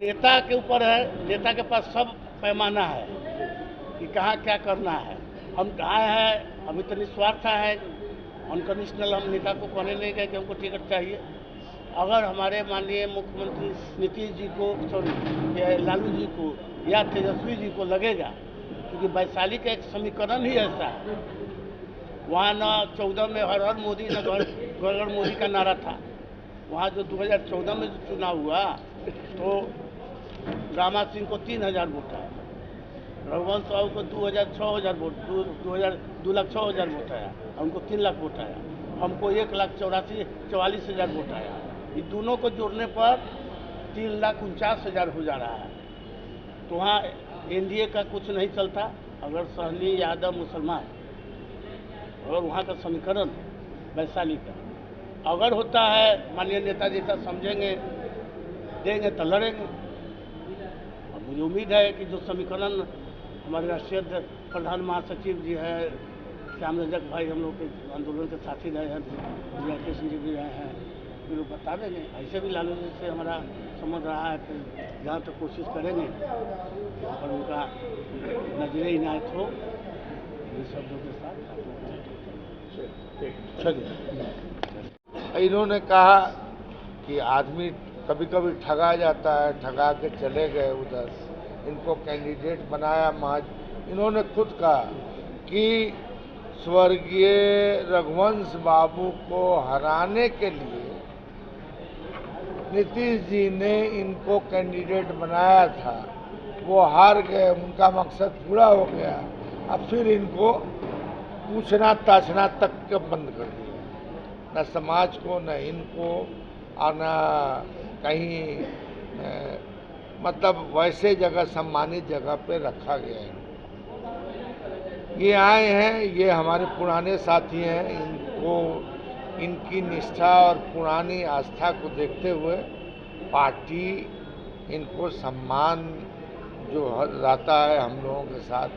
नेता के ऊपर है, नेता के पास सब पैमाना है कि कहाँ क्या करना है। हम आए हैं, हम इतनी निस्वार्थ है, अनकंडीशनल हम नेता को कहने नहीं गए कि हमको टिकट चाहिए। अगर हमारे माननीय मुख्यमंत्री नीतीश जी को, सॉरी या लालू जी को या तेजस्वी जी को लगेगा, क्योंकि वैशाली का एक समीकरण ही ऐसा है, वहाँ न 14 में हर हर मोदी न घर घर मोदी का नारा था। वहाँ जो 2014 में जो चुनाव हुआ तो रामा सिंह को 3000 वोट आया, रघुवंश साहू को 2,06,000 वोट, 2,06,000 वोट आया, उनको 3 लाख वोट आया, हमको 1,44,000 वोट आया। ये दोनों को जोड़ने पर 3,49,000 हो जा रहा है। तो वहाँ एनडीए का कुछ नहीं चलता अगर सहनी यादव मुसलमान, और वहाँ का समीकरण वैशाली का अगर होता है, माननीय नेता जैसा समझेंगे देंगे तो लड़ेंगे। और मुझे उम्मीद है कि जो समीकरण हमारे राष्ट्रीय प्रधान महासचिव जी हैं, श्याम रजक भाई हम लोग के आंदोलन के साथी रहे हैं, विजय कृष्ण जी भी रहे हैं, ये लोग बता देंगे। ऐसे भी लालू जी से हमारा समझ रहा है कि जहाँ तक कोशिश करेंगे और उनका नजरे इनायत हो इन शब्दों के साथ। चलिए, इन्होंने कहा कि आदमी कभी कभी ठगा जाता है, ठगा के चले गए उधर, इनको कैंडिडेट बनाया महज। इन्होंने खुद कहा कि स्वर्गीय रघुवंश बाबू को हराने के लिए नीतीश जी ने इनको कैंडिडेट बनाया था, वो हार गए, उनका मकसद पूरा हो गया। अब फिर इनको पूछना ताछना तक के बंद कर दिया, न समाज को, न इनको, और न कहीं मतलब वैसे जगह, सम्मानित जगह पे रखा गया है। ये आए हैं, ये हमारे पुराने साथी हैं, इनको इनकी निष्ठा और पुरानी आस्था को देखते हुए पार्टी इनको सम्मान जो रहता है हम लोगों के साथ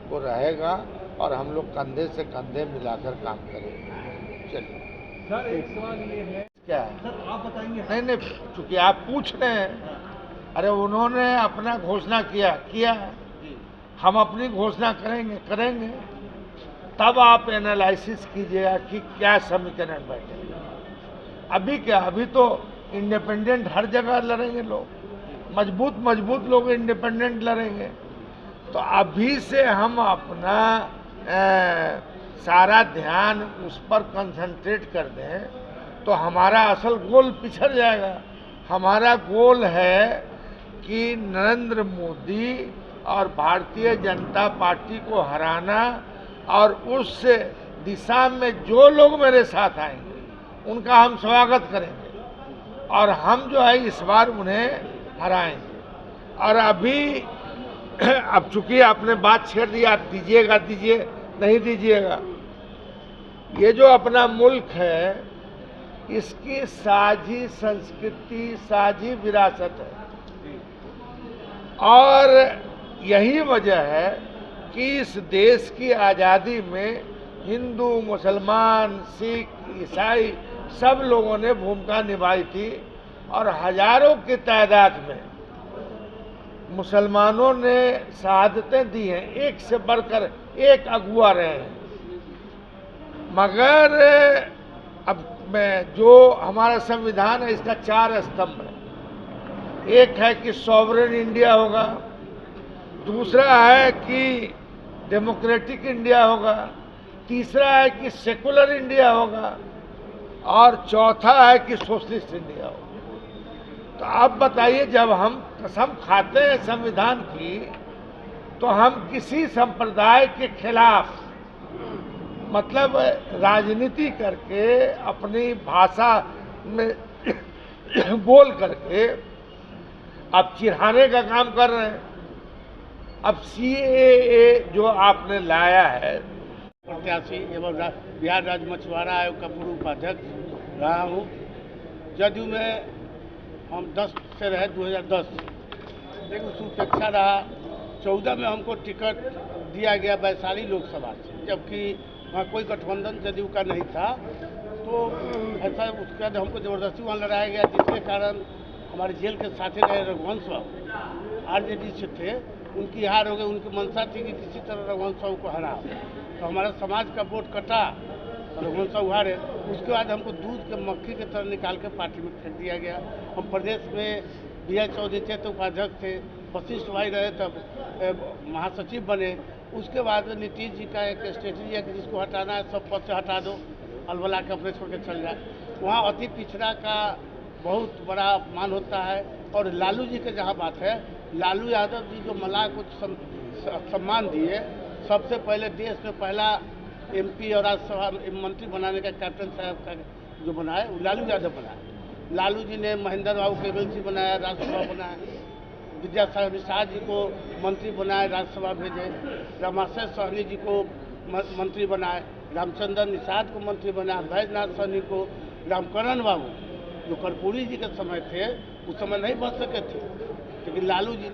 वो रहेगा, और हम लोग कंधे से कंधे मिलाकर काम करेंगे। चलिए सर, एक सवाल ये है, क्या है सर आप बताएंगे। नहीं, चूंकि आप पूछ रहे हैं, अरे उन्होंने अपना घोषणा किया, हम अपनी घोषणा करेंगे तब आप एनालिसिस कीजिएगा कि क्या समीकरण बैठेगा। अभी क्या, अभी तो इंडिपेंडेंट हर जगह लड़ेंगे लोग, मजबूत लोग इंडिपेंडेंट लड़ेंगे। तो अभी से हम अपना सारा ध्यान उस पर कंसंट्रेट कर दें तो हमारा असल गोल पिछड़ जाएगा। हमारा गोल है कि नरेंद्र मोदी और भारतीय जनता पार्टी को हराना, और उस दिशा में जो लोग मेरे साथ आएंगे उनका हम स्वागत करेंगे, और हम जो है इस बार उन्हें हराएंगे। और अभी अब चूंकि आपने बात छेड़ दी, आप दीजिए नहीं दीजिएगा, ये जो अपना मुल्क है इसकी साझी संस्कृति, साझी विरासत है, और यही वजह है कि इस देश की आज़ादी में हिंदू, मुसलमान, सिख, ईसाई सब लोगों ने भूमिका निभाई थी, और हजारों की तादाद में मुसलमानों ने शहादतें दी हैं, एक से बढ़कर एक अगुआ रहे हैं। मगर अब जो हमारा संविधान है इसका 4 स्तंभ है। एक है कि सॉवरेन इंडिया होगा, दूसरा है कि डेमोक्रेटिक इंडिया होगा, तीसरा है कि सेकुलर इंडिया होगा, और चौथा है कि सोशलिस्ट इंडिया होगा। तो आप बताइए, जब हम कसम खाते हैं संविधान की तो हम किसी संप्रदाय के खिलाफ मतलब राजनीति करके, अपनी भाषा में बोल करके अब चिढ़ाने का काम कर रहे हैं। अब CAA जो आपने लाया है, प्रत्याशी एवं बिहार राज्य मछुआरा आयोग का पूर्व उपाध्यक्ष रहा हूँ। जदयू में हम 10 से रहे 2010, लेकिन उस उपेक्षा रहा। 14 में हमको टिकट दिया गया वैशाली लोकसभा से, जबकि वहाँ कोई गठबंधन जदयू का नहीं था। तो ऐसा उसके बाद हमको ज़बरदस्ती वहाँ लड़ाया गया, जिसके कारण हमारे जेल के साथी रहे रघुवंश बाबू आरजेडी से थे, उनकी हार हो गई। उनकी मंशा थी कि किसी तरह रघुवंश बाबू को हरा, तो हमारा समाज का वोट कटा, रघुवंश बाबू हारे। उसके बाद हमको दूध के मक्खी की तरह निकाल के पार्टी में फेंक दिया गया। हम प्रदेश में बी.आर. चौधरी थे तो उपाध्यक्ष थे, वशिष्ठ भाई रहे तब महासचिव बने। उसके बाद नीतीश जी का एक स्ट्रेटजी है कि जिसको हटाना है सब पद से हटा दो, अलबला के अपने छोड़ के चल जाए। वहाँ अति पिछड़ा का बहुत बड़ा अपमान होता है। और लालू जी के जहाँ बात है, लालू यादव जी जो मलाह को सम्मान दिए, सबसे पहले देश में पहला MP और राज्यसभा मंत्री बनाने का कैप्टन साहब का जो बनाए वो लालू यादव बनाए। लालू जी ने महेंद्र बाबू को MLC बनाया, राज्यसभा बनाया, विद्यासागर शाह जी को मंत्री बनाए, राज्यसभा भेजे, रामाशय सहनी जी को मंत्री बनाए, रामचंद्र निषाद को मंत्री बनाया, बैजनाथ सहनी को, रामकरण बाबू जो कर्पूरी जी के समय थे उस समय नहीं बन सके थे, लेकिन लालू जी